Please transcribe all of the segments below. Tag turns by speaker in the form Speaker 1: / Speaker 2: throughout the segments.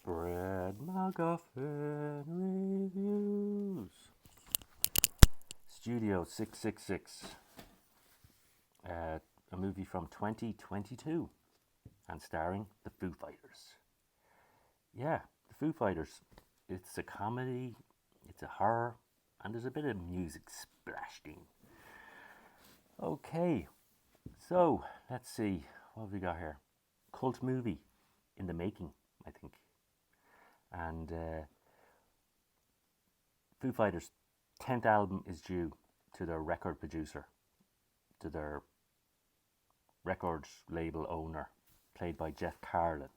Speaker 1: Fred MacGuffin Reviews. Studio 666. A movie from 2022 and starring the Foo Fighters. Yeah, the Foo Fighters. It's a comedy, it's a horror, and there's a bit of music splashed in. Okay, so let's see. What have we got here? Cult movie in the making, I think. And Foo Fighters' 10th album is due to their record producer, to their record label owner, played by Jeff Carlin.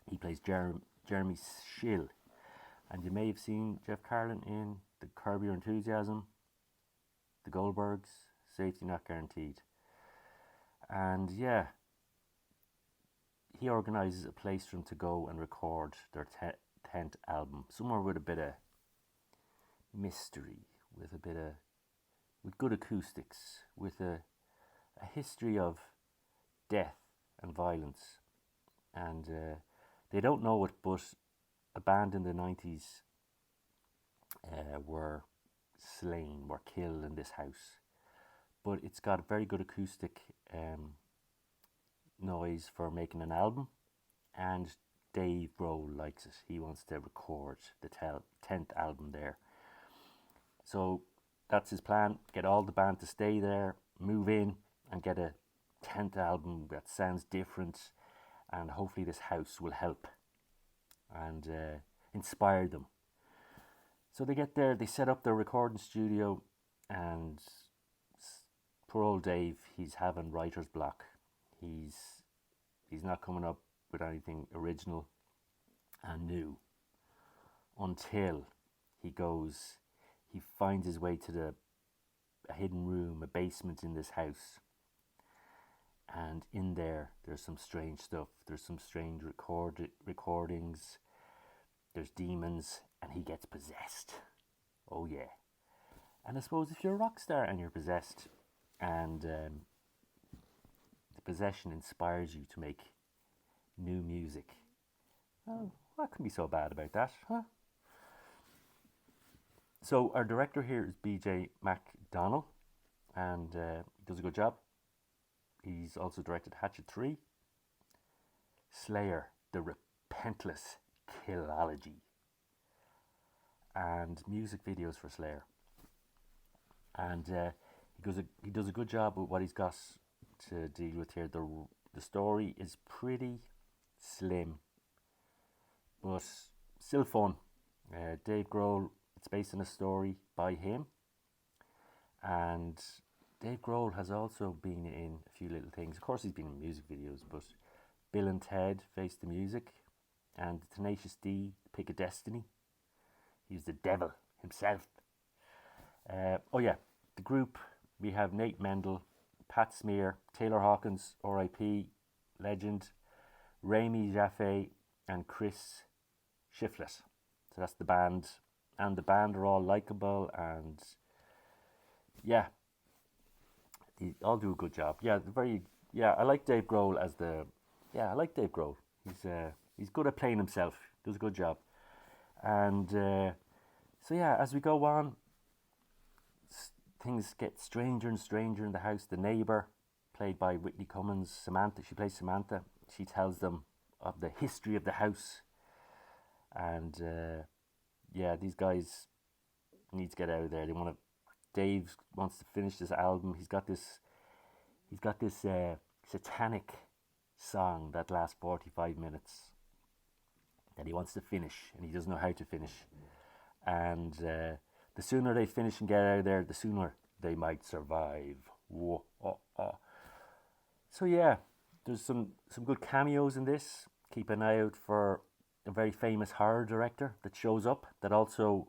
Speaker 1: He plays Jeremy Schill, and you may have seen Jeff Carlin in the Curb Your Enthusiasm, the Goldbergs, Safety Not Guaranteed. And yeah, he organises a place for them to go and record their 10th album, somewhere with a bit of mystery, with good acoustics, with a history of death and violence. And they don't know it, but a band in the 90s were slain, were killed in this house. But it's got a very good acoustic noise for making an album, and Dave Grohl likes it. He wants to record the 10th album there. So that's his plan, get all the band to stay there, move in, and get a 10th album that sounds different, and hopefully this house will help and inspire them. So they get there, they set up their recording studio, and poor old Dave, he's having writer's block. He's not coming up with anything original and new until he finds his way to a hidden room, a basement in this house. And in there's some strange stuff. There's some strange recordings. There's demons, and he gets possessed. Oh yeah. And I suppose if you're a rock star and you're possessed, and the possession inspires you to make new music, well, what can be so bad about that, huh? So our director here is B.J. McDonnell, and he does a good job. He's also directed Hatchet 3, Slayer, The Repentless Killology, and music videos for Slayer. And he does a good job with what he's got to deal with here. The story is pretty slim, but still fun. Dave Grohl, it's based on a story by him, and Dave Grohl has also been in a few little things. Of course, he's been in music videos, but Bill and Ted Face the Music, and Tenacious D, Pick a Destiny. He's the devil himself. Oh yeah, the group, we have Nate Mendel, Pat Smear, Taylor Hawkins, R.I.P., legend, Rami Jaffe, and Chris Shiflett. So that's the band, and the band are all likable, and yeah, they all do a good job. I like Dave Grohl I like Dave Grohl. He's good at playing himself, does a good job. And so yeah, as we go on, things get stranger and stranger in the house. The neighbour, played by Whitney Cummings, Samantha, she plays Samantha. She tells them of the history of the house. And these guys need to get out of there. Dave wants to finish this album. He's got this satanic song that lasts 45 minutes that he wants to finish, and he doesn't know how to finish. And the sooner they finish and get out of there, the sooner they might survive. Whoa, oh, oh. So yeah, there's some good cameos in this. Keep an eye out for a very famous horror director that shows up, that also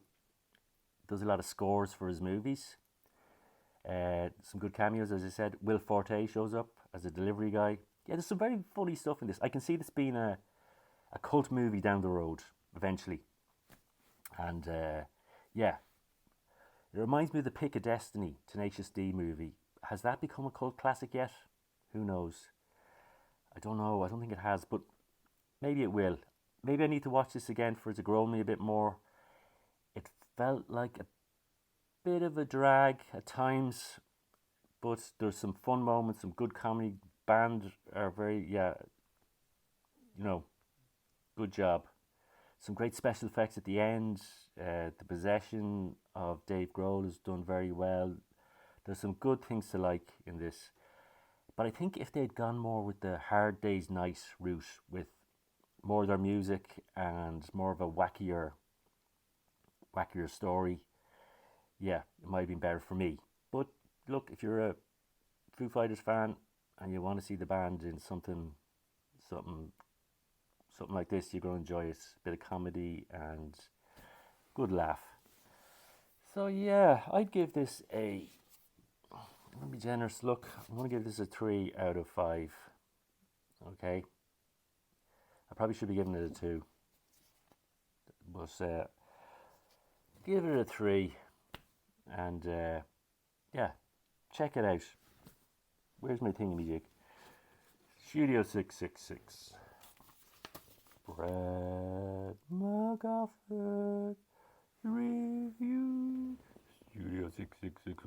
Speaker 1: does a lot of scores for his movies. Some good cameos, as I said. Will Forte shows up as a delivery guy. Yeah, there's some very funny stuff in this. I can see this being a cult movie down the road eventually. And yeah, it reminds me of the Pick a Destiny, Tenacious D movie. Has that become a cult classic yet? Who knows? I don't know. I don't think it has, but maybe it will. maybe I need to watch this again for it to grow me a bit more. It felt like a bit of a drag at times, but there's some fun moments, some good comedy. Band are very, yeah, you know, good job. Some great special effects at the end. The possession of Dave Grohl is done very well. There's some good things to like in this. But I think if they'd gone more with the Hard Day's Night route, with more of their music and more of a wackier story, yeah, it might have been better for me. But look, if you're a Foo Fighters fan and you want to see the band in something like this, you're going to enjoy it. A bit of comedy and good laugh. So yeah, I'd give this a, let me be generous, look, I'm going to give this a 3 out of 5. Okay, I probably should be giving it a 2, but give it a 3. And yeah, check it out. Where's my thingamajig? Studio 666. Brad MacGuffin review. Studio 666.